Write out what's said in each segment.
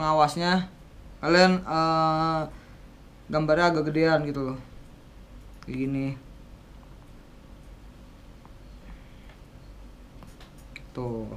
pengawasnya kalian gambarnya agak gedean gitu loh, kayak gini tuh.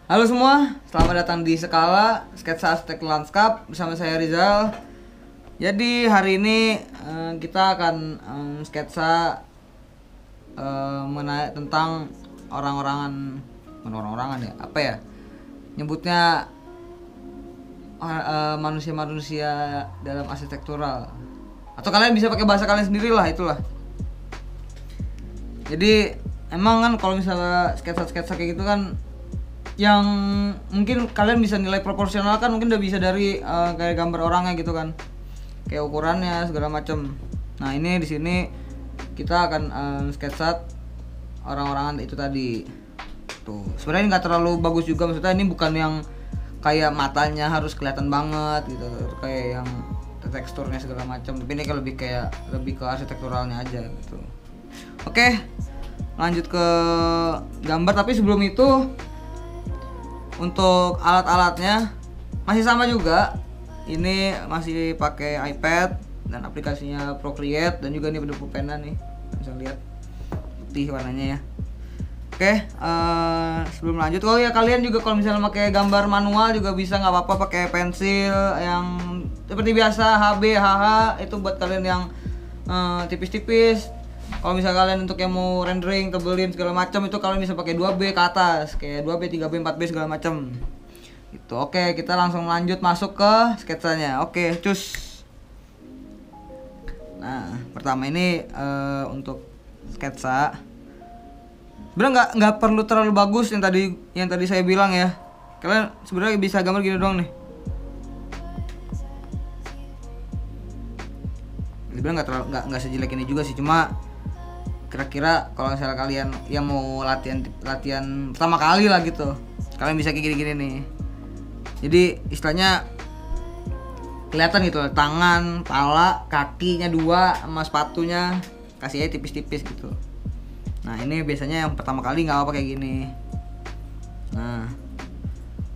Halo semua, selamat datang di Skala Sketsa Arsitek Lanskap bersama saya Rizal. Jadi hari ini kita akan sketsa mengenai tentang orang-orangan ya, apa ya nyebutnya, manusia-manusia dalam arsitektural, atau kalian bisa pakai bahasa kalian sendiri lah, itulah. Jadi emang kan kalau misalnya sketsa-sketsa kayak gitu kan, yang mungkin kalian bisa nilai proporsional kan mungkin udah bisa dari kayak gambar orangnya gitu kan, kayak ukurannya segala macam. Nah ini di sini kita akan sketsa orang-orangan itu tadi tuh. Sebenarnya nggak terlalu bagus juga, maksudnya ini bukan yang kayak matanya harus kelihatan banget gitu, kayak yang teksturnya segala macam, tapi ini lebih ke arsitekturalnya aja gitu. Oke, lanjut ke gambar, tapi sebelum itu untuk alat-alatnya masih sama juga. Ini masih pakai iPad dan aplikasinya Procreate, dan juga ini ada pulpen nih, bisa lihat putih warnanya ya. Oke, sebelum lanjut, oh ya kalian juga kalau misalnya pakai gambar manual juga bisa, nggak apa-apa pakai pensil yang seperti biasa, HB, HH, itu buat kalian yang tipis-tipis. Kalau misalnya kalian untuk yang mau rendering, tebelin segala macam, itu kalian bisa pakai 2B ke atas, kayak 2B, 3B, 4B segala macam. Itu oke, kita langsung lanjut masuk ke sketsanya. Oke, cus. Nah, pertama ini untuk sketsa. Sebenarnya nggak perlu terlalu bagus yang tadi saya bilang ya. Kalian sebenarnya bisa gambar gini doang nih. Sebenarnya nggak sejelek ini juga sih, cuma kira-kira kalau misalnya kalian yang mau latihan pertama kali lah gitu, kalian bisa kayak gini-gini nih. Jadi istilahnya kelihatan gitu, tangan, pala, kakinya 2 sama sepatunya kasih aja tipis-tipis gitu. Nah ini biasanya yang pertama kali nggak apa kayak gini. Nah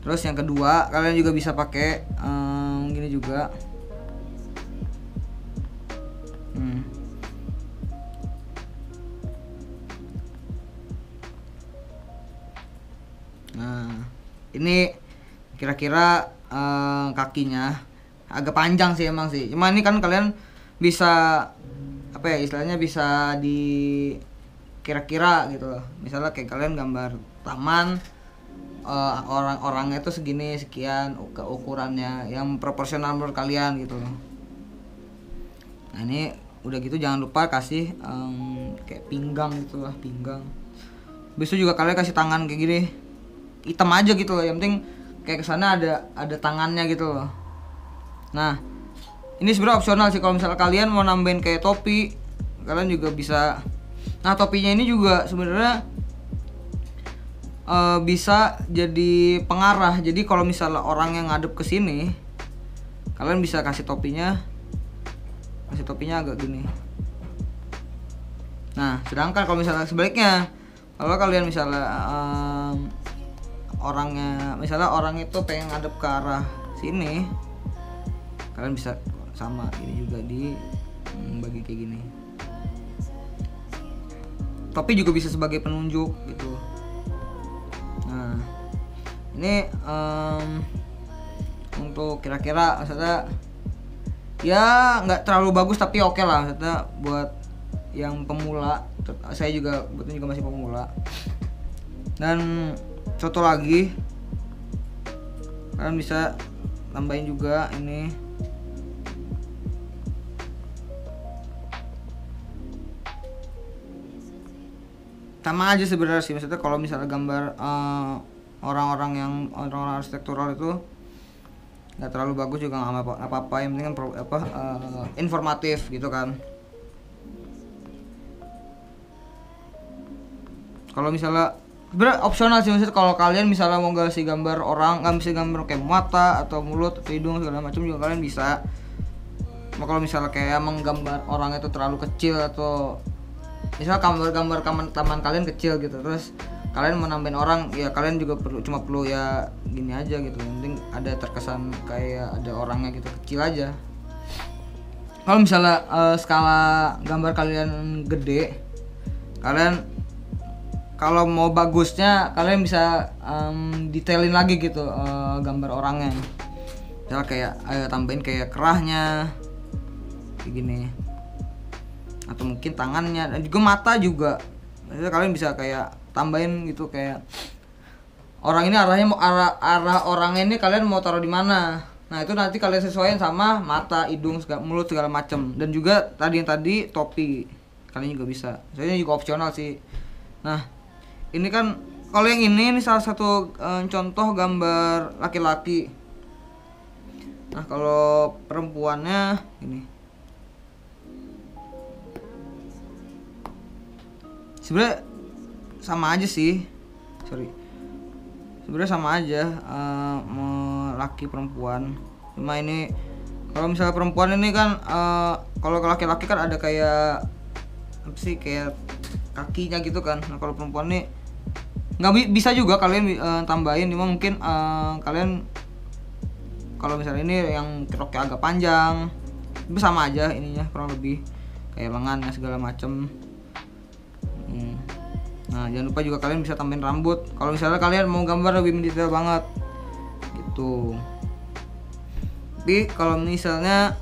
terus yang kedua kalian juga bisa pakai gini juga. Nah ini kira-kira kakinya agak panjang sih emang sih, cuma ini kan kalian bisa apa ya, istilahnya bisa di kira-kira gitu loh. Misalnya kayak kalian gambar taman, orang-orangnya itu segini sekian ukurannya yang proporsional menurut kalian gitu loh. Nah ini udah gitu jangan lupa kasih kayak pinggang gitu lah, pinggang. Besok juga kalian kasih tangan kayak gini, hitam aja gitu loh, yang penting kayak kesana ada tangannya gitu loh. Nah ini sebenarnya opsional sih, kalau misalnya kalian mau nambahin kayak topi, kalian juga bisa. Nah topinya ini juga sebenarnya bisa jadi pengarah. Jadi kalau misalnya orang yang ngadep ke sini, kalian bisa kasih topinya agak gini. Nah sedangkan kalau misalnya sebaliknya, kalau kalian misalnya orang itu pengen ngadep ke arah sini, kalian bisa sama ini juga bagi kayak gini. Topi juga bisa sebagai penunjuk gitu. Nah ini untuk kira-kira maksudnya ya nggak terlalu bagus tapi oke lah, maksudnya buat yang pemula. Saya juga masih pemula. Dan contoh lagi, kalian bisa tambahin juga ini. Sama aja sebenarnya sih, maksudnya kalau misalnya gambar orang-orang arsitektural itu nggak terlalu bagus juga nggak apa-apa, yang penting informatif gitu kan. Kalau misalnya sebenarnya opsional sih, maksudnya kalau kalian misalnya mau ngasih gambar orang, nggak bisa gambar kayak mata atau mulut atau hidung segala macam juga kalian bisa. Nah, kalau misalnya kayak menggambar orang itu terlalu kecil atau misalnya gambar-gambar taman kalian kecil gitu, terus kalian mau nambahin orang, ya kalian juga cuma perlu ya gini aja gitu, yang penting ada terkesan kayak ada orangnya gitu, kecil aja. Kalau misalnya skala gambar kalian gede, kalian kalau mau bagusnya kalian bisa detailin lagi gitu gambar orangnya. Misalnya kayak tambahin kayak kerahnya kayak gini, atau mungkin tangannya dan juga mata juga. Misalnya kalian bisa kayak tambahin gitu kayak orang ini arahnya mau arah orangnya ini kalian mau taruh di mana. Nah itu nanti kalian sesuaikan sama mata, hidung, mulut segala macam. Dan juga tadi topi kalian juga bisa. Soalnya juga opsional sih. Nah ini kan kalau yang ini salah satu contoh gambar laki-laki. Nah kalau perempuannya ini sebenarnya sama aja sih, sebenarnya sama aja mau laki perempuan. Cuma ini kalau misalnya perempuan ini kan kalau laki-laki kan ada kayak apa sih, kayak kakinya gitu kan. Nah kalau perempuan nih nggak bisa juga kalian tambahin, cuma mungkin kalian kalau misalnya ini yang roknya agak panjang itu sama aja ininya kurang lebih kayak lengannya segala macem. Nah jangan lupa juga kalian bisa tambahin rambut kalau misalnya kalian mau gambar lebih mendetail banget gitu. Tapi kalau misalnya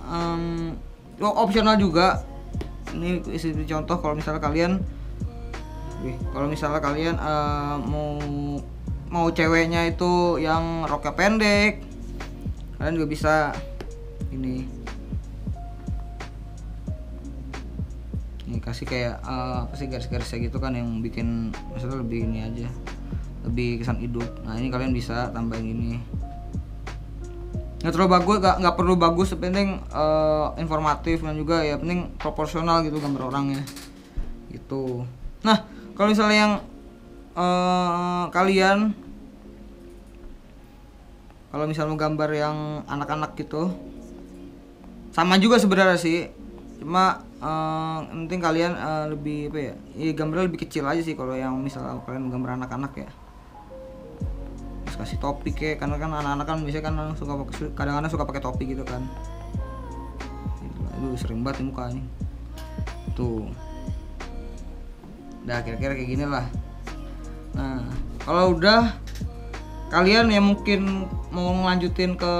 opsional juga, ini isi contoh kalau misalnya kalian mau ceweknya itu yang roknya pendek, kalian juga bisa ini kasih kayak apa sih garis-garisnya gitu kan, yang bikin maksudnya lebih ini aja, lebih kesan hidup. Nah ini kalian bisa tambahin ini, nggak terlalu bagus, nggak perlu bagus, penting informatif dan juga ya penting proporsional gitu gambar orangnya gitu. Nah kalau misalnya yang kalian kalau misalnya mau gambar yang anak-anak gitu sama juga sebenarnya sih, cuma yang penting kalian lebih apa ya, gambarnya lebih kecil aja sih kalau yang misalnya kalian gambar anak-anak ya. Terus kasih topi kayak, karena kan anak-anak kan biasanya kan kadang-kadang suka pakai topi gitu kan. Aduh sering banget nih mukanya tuh. Udah kira-kira kayak gini lah. Nah kalau udah kalian ya mungkin mau ngelanjutin ke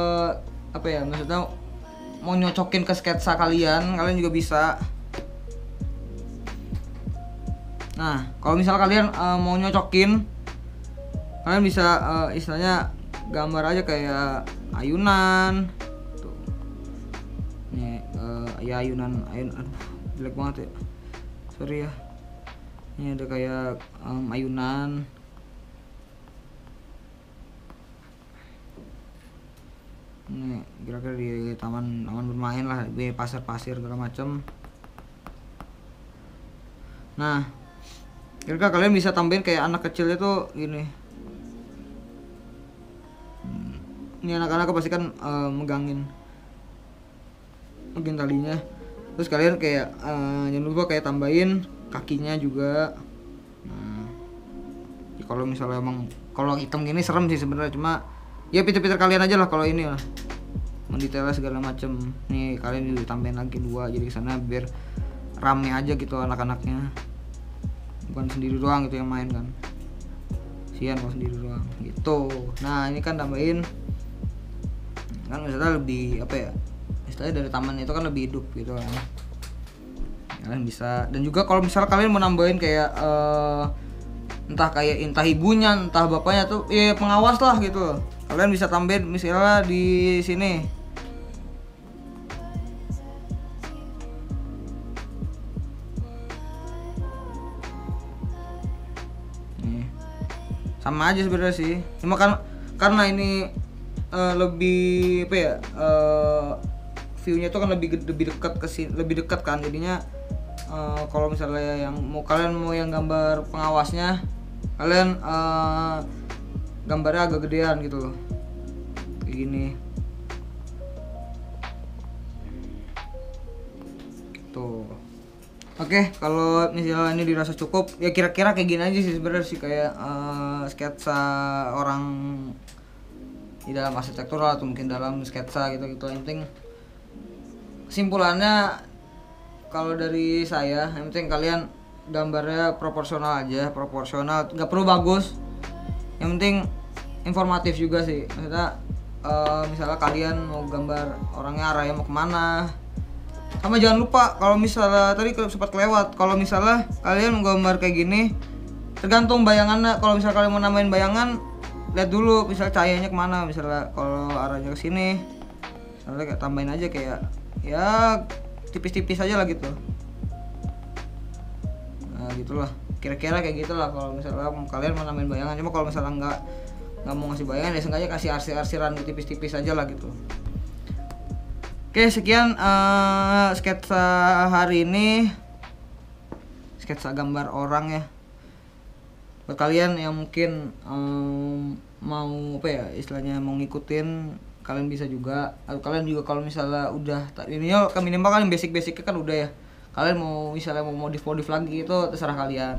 apa ya, maksudnya mau nyocokin ke sketsa kalian juga bisa. Nah kalau misalnya kalian mau nyocokin, kalian bisa istilahnya gambar aja kayak ayunan tuh. Nih ya ayunan aduh jelek banget ya, sorry ya. Ini ada kayak ayunan. Ini kira-kira di taman bermain lah, di pasir segala macam. Nah kira-kira kalian bisa tambahin kayak anak kecil itu gini. Ini anak-anak pasti kan megangin talinya. Terus kalian kayak jangan lupa kayak tambahin kakinya juga. Nah ya kalau misalnya emang kalau hitam gini serem sih sebenarnya, cuma ya pinter-pinter kalian aja lah kalau ini lah mendetailnya segala macem. Nih kalian juga tambahin lagi 2 jadi kesana biar rame aja gitu anak-anaknya, bukan sendiri doang gitu yang main kan, sian kalau sendiri doang gitu. Nah ini kan tambahin kan misalnya lebih apa ya, istilahnya dari taman itu kan lebih hidup gitu kan. Kalian bisa, dan juga kalau misalnya kalian mau nambahin kayak entah ibunya entah bapaknya tuh ya pengawas lah gitu, kalian bisa tambahin misalnya di sini. Nih sama aja sebenarnya sih, cuma kan karena ini lebih apa ya, view-nya tuh kan lebih dekat ke sini, lebih dekat kan, jadinya kalau misalnya yang kalian mau yang gambar pengawasnya kalian gambarnya agak gedean gitu loh, kayak gini tuh. Oke, kalau misalnya ini dirasa cukup, ya kira-kira kayak gini aja sih sebenarnya sih, kayak sketsa orang di dalam arsitektural atau mungkin dalam sketsa gitu. Yang penting kesimpulannya kalau dari saya, yang penting kalian gambarnya proporsional aja, proporsional, nggak perlu bagus, yang penting informatif juga sih. Maksudnya misalnya kalian mau gambar orangnya arahnya mau kemana, sama jangan lupa kalau misalnya tadi sempat kelewat, kalau misalnya kalian gambar kayak gini tergantung bayangannya. Kalau misalnya kalian mau namain bayangan, lihat dulu misalnya cahayanya kemana. Misalnya kalau arahnya ke sini, misalnya kayak tambahin aja kayak ya tipis-tipis aja lah gitu. Nah gitulah, kira-kira kayak gitulah kalau misalnya kalian mau namain bayangan. Cuma kalau misalnya nggak mau ngasih bayangan, ya sengaja kasih arsir-arsiran tipis-tipis aja lah gitu. Oke, sekian sketsa hari ini, sketsa gambar orang ya. Buat kalian yang mungkin mau apa ya istilahnya, mau ngikutin, kalian bisa juga. Atau kalian juga kalau misalnya udah ini ya minimal kalian basic-basicnya kan udah ya. Kalian mau misalnya mau modif lagi itu terserah kalian.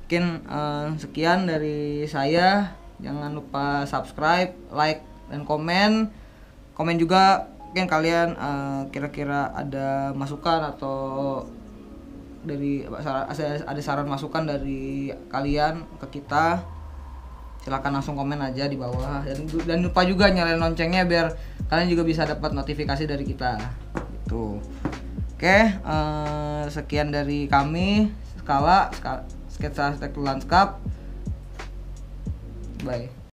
Mungkin sekian dari saya. Jangan lupa subscribe, like, dan komen. Komen juga mungkin kalian kira-kira ada masukan atau dari ada saran masukan dari kalian ke kita, silakan langsung komen aja di bawah, dan lupa juga nyalain loncengnya biar kalian juga bisa dapat notifikasi dari kita gitu. Oke, sekian dari kami sketsa arsitektur lanskap. Bye.